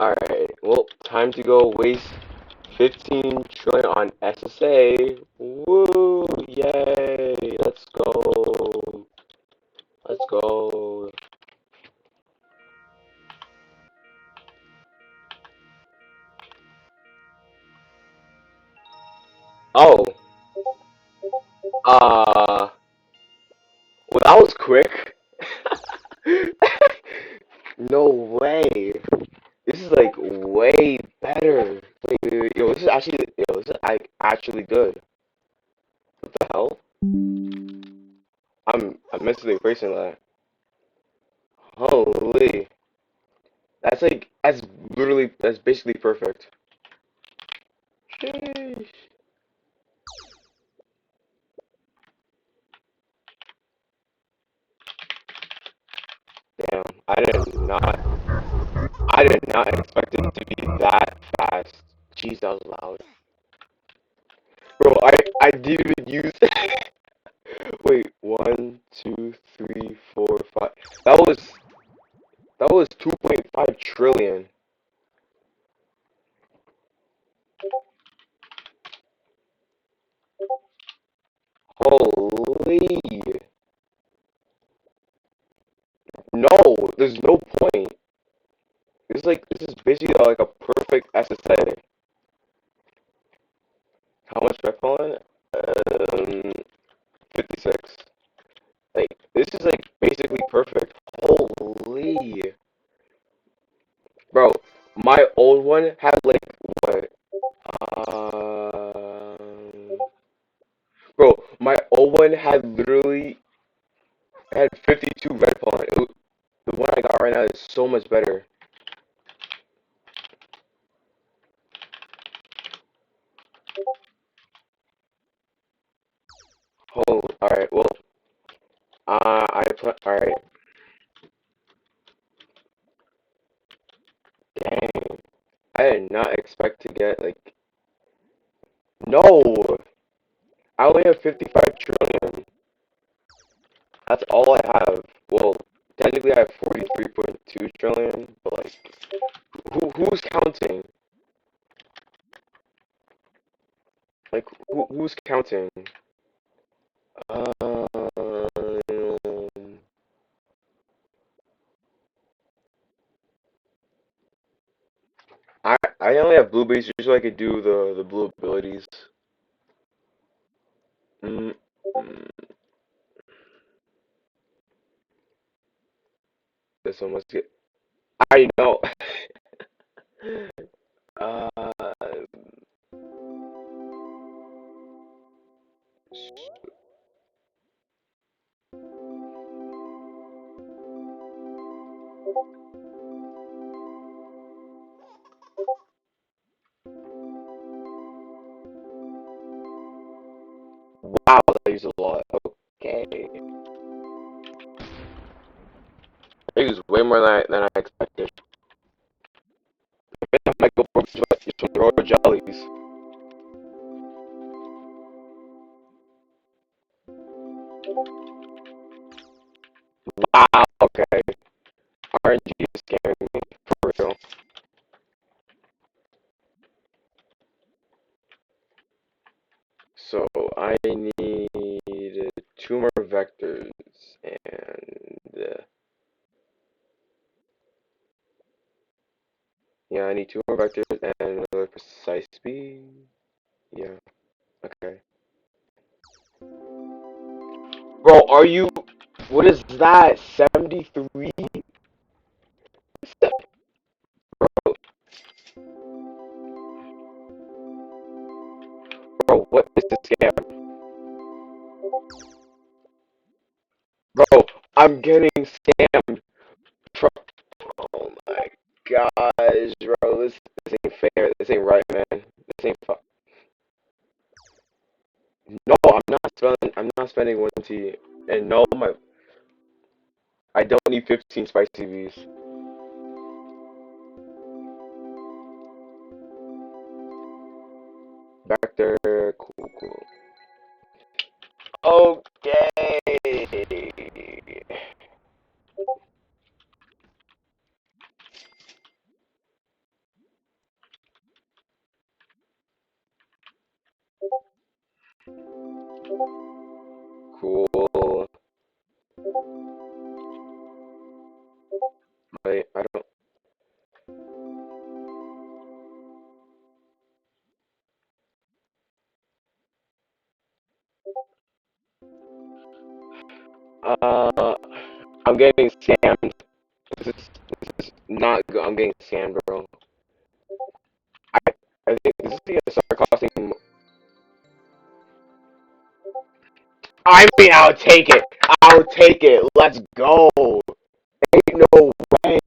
Alright, well, time to go waste 15 trillion on SSA. Woo! Yay! Let's go. Let's go. Oh, well, that was quick. No way. This is like way better. Wait, yo, this is actually, yo, this is like actually good. What the hell? I'm mentally bracing that. Holy, that's literally, that's basically perfect. Sheesh. Damn, I did not expect it to be that fast. Jeez, that was loud. Bro, I didn't even use. Wait, one, two, three, four, five. That was that was 2.5 trillion. Holy. No, there's no point. This is basically like a perfect SSA. How much am I calling? 56. Like this is like basically perfect. Holy. Bro, my old one had like what? Bro, my old one had literally had 52 red pawn. The one I got right now is so much better. Oh, all right. Well, all right. Dang, I did not expect to get like no. I only have 55 trillion. That's all I have. Well, technically I have 43.2 trillion, but like, who's counting? Like, who's counting? Um, I only have blue base. Usually I could do the blue abilities. Mm, mm, this one must get. I know. uh, wow, that used a lot. Okay, I used way more than I expected. I might go for some royal jellies. Wow. Okay, RNG is scaring me for real. So I need two more vectors and yeah, I need two more vectors and another precise speed. Yeah. Okay. Bro, are you? What is that? 73? Bro, bro, what is this scam? Bro, I'm getting scammed. Bro, oh my gosh, bro, this ain't fair. This ain't right, man. This ain't fu- No, I'm not spending one T. And no, I don't need 15 spicy Vs. Vector, cool, cool. Okay. Cool. Wait, I don't. Uh, I'm getting scammed. This is not good. I'm getting scammed, bro. I, I think this is gonna start costing. I mean, I'll take it. I'll take it. Let's go. Ain't no way.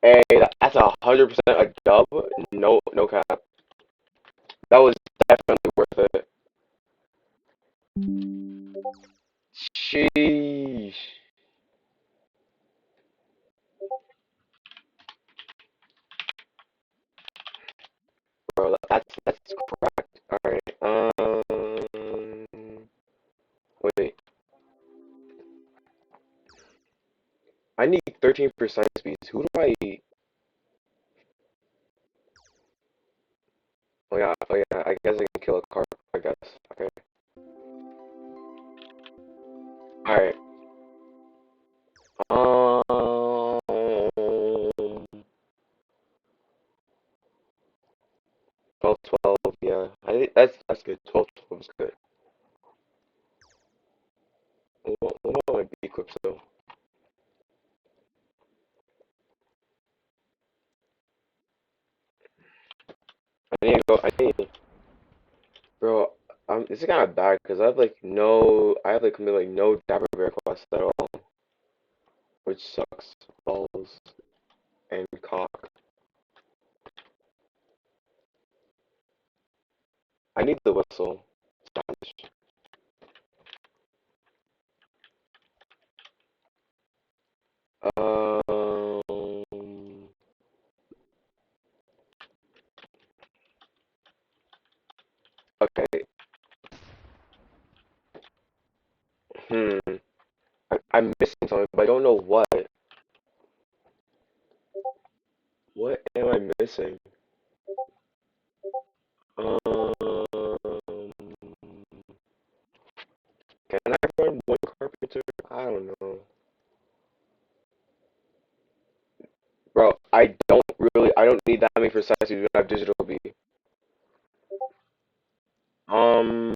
Hey, that's 100% a dub. No, no cap. That was definitely worth it. Sheesh, bro. That's correct. All right. Wait. I need 13% speeds. Who do I? Oh yeah. Oh yeah. I guess I can kill a carp. I guess. Okay. All right. Um. 12, 12. Yeah. I think that's good. 12, 12 is good. What about my B clips though? I need to go. I need. Bro, this is kind of bad because I have like committed like no Dapper Bear quests at all, which sucks. Balls and cock. I need the whistle. Spanish. Um. Okay. Hmm. I'm missing something, but I don't know what. What am I missing? Um. Can I run one carpenter? I don't know, bro. I don't need that many for size to have digital B. Hmm.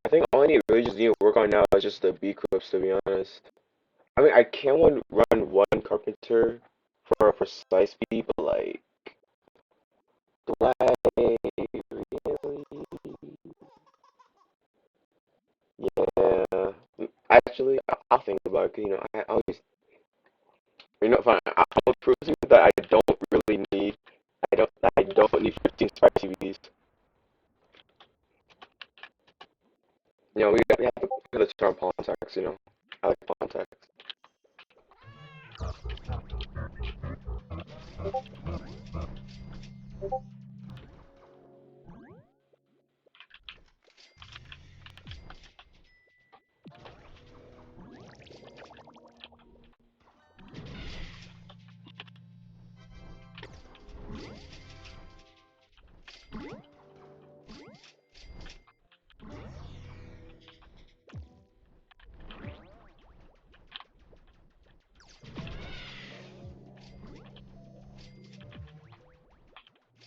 I think all I really just need to work on now is just the B clips, to be honest. I mean, I can run one carpenter for a precise speed, but like, do I really? Yeah. Actually, I'll think about it. 'Cause, I always, fine. I'll prove to you that I don't really need. I don't need 15 spicy bees. We have to put the charm pawn attacks. I like pawn attacks.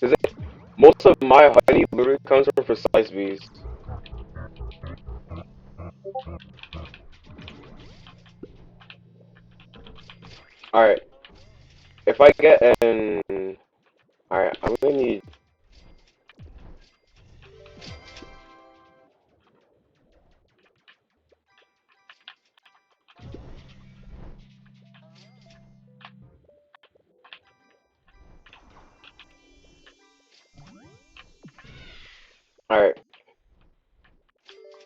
Is it? Most of my honey literally comes from precise bees. All right. If I get an, all right, I'm gonna need. All right.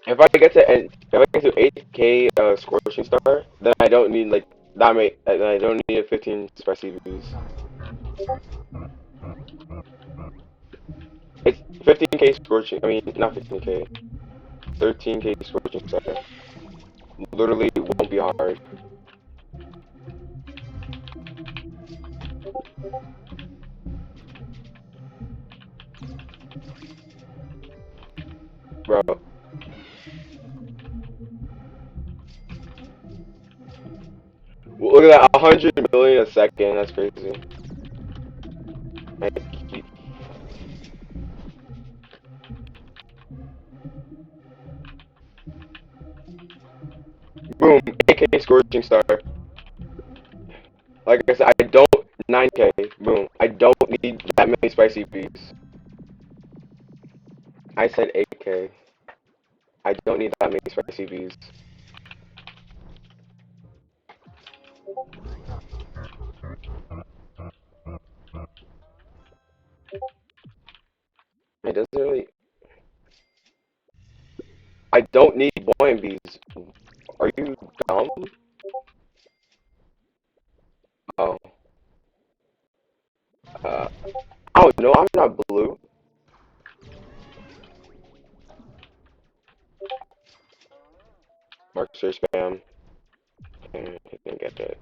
If I get to 8K scorching star, then I don't need like that many. Then I don't need a 15 spicy bees. It's 15K scorching. I mean, not 15K. 13K scorching star. Literally won't be hard. Bro, look at that, 100 million a second. That's crazy. I keep, boom, 8K scorching star. Like I said, I don't 9K. Boom. I don't need that many spicy bees. I said 8K. I don't need that many spicy bees. It doesn't really. I don't need buoyant bees. Are you dumb? Oh. Uh. Oh no, I'm not blue. Mark search spam. I didn't get it.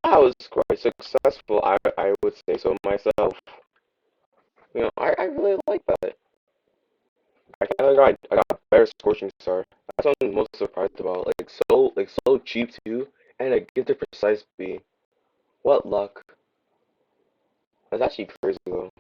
I was quite successful. I would say so myself. I really like that. I got better scorching star. That's what I'm most surprised about. Like so cheap too, and I get the precise B. What luck? That's actually crazy though.